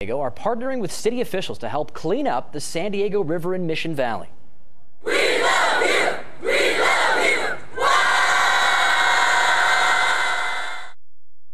Are partnering with city officials to help clean up the San Diego River in Mission Valley. We love you! We love you!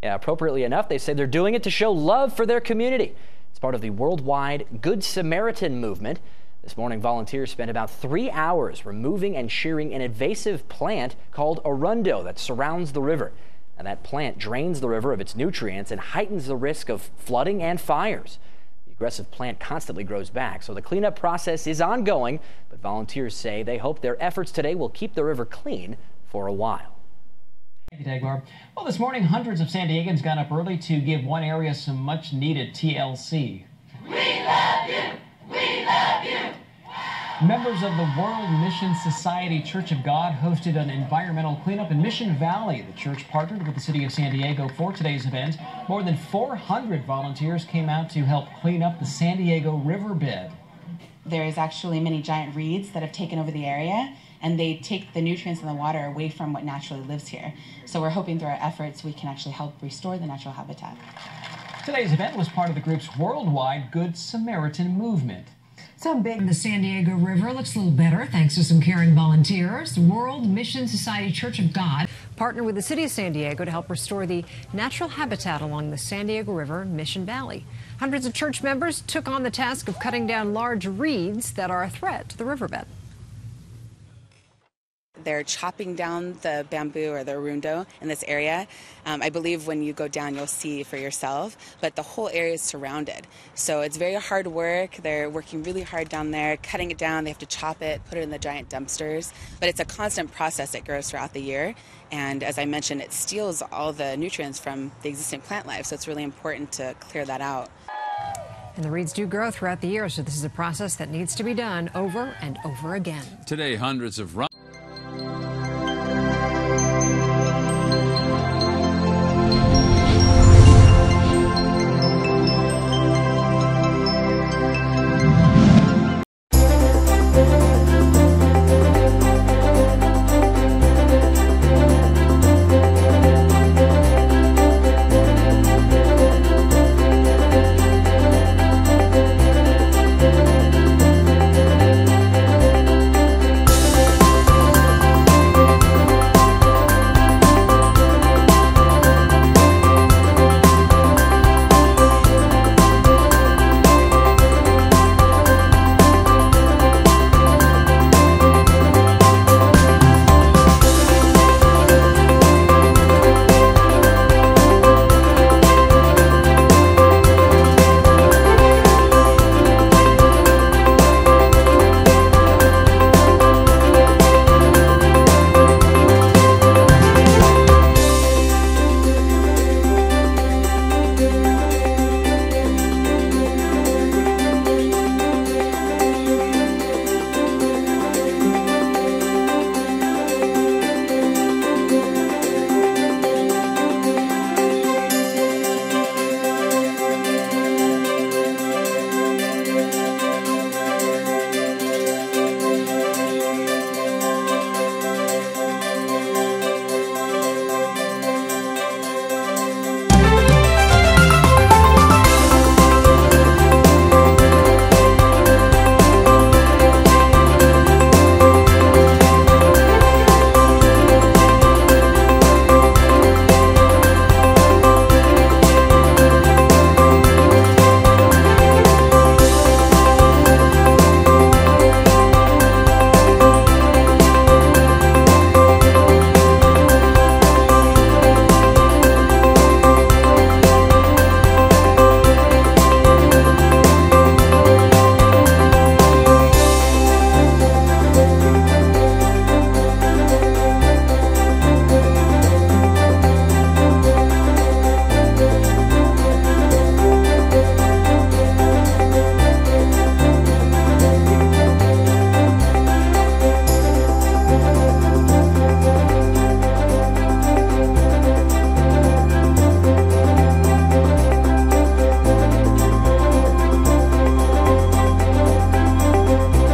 Yeah, appropriately enough, they say they're doing it to show love for their community. It's part of the Worldwide Good Samaritan movement. This morning, volunteers spent about 3 hours removing and shearing an invasive plant called arundo that surrounds the river. And that plant drains the river of its nutrients and heightens the risk of flooding and fires. The aggressive plant constantly grows back, so the cleanup process is ongoing, but volunteers say they hope their efforts today will keep the river clean for a while. Thank you, Dagmar. Well, this morning, hundreds of San Diegans got up early to give one area some much-needed TLC. We love you! We love you! Members of the World Mission Society Church of God hosted an environmental cleanup in Mission Valley. The church partnered with the city of San Diego for today's event. More than 400 volunteers came out to help clean up the San Diego riverbed. There is actually many giant reeds that have taken over the area, and they take the nutrients in the water away from what naturally lives here. So we're hoping through our efforts we can actually help restore the natural habitat. Today's event was part of the group's Worldwide Good Samaritan movement. Some big. The San Diego River looks a little better thanks to some caring volunteers. The World Mission Society Church of God partnered with the city of San Diego to help restore the natural habitat along the San Diego River Mission Valley. Hundreds of church members took on the task of cutting down large reeds that are a threat to the riverbed. They're chopping down the bamboo or the arundo in this area. I believe when you go down, you'll see for yourself, but the whole area is surrounded. So it's very hard work. They're working really hard down there, cutting it down. They have to chop it, put it in the giant dumpsters. But it's a constant process that grows throughout the year. And as I mentioned, it steals all the nutrients from the existing plant life. So it's really important to clear that out. And the reeds do grow throughout the year, so this is a process that needs to be done over and over again. Today, hundreds of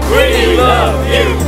We love you!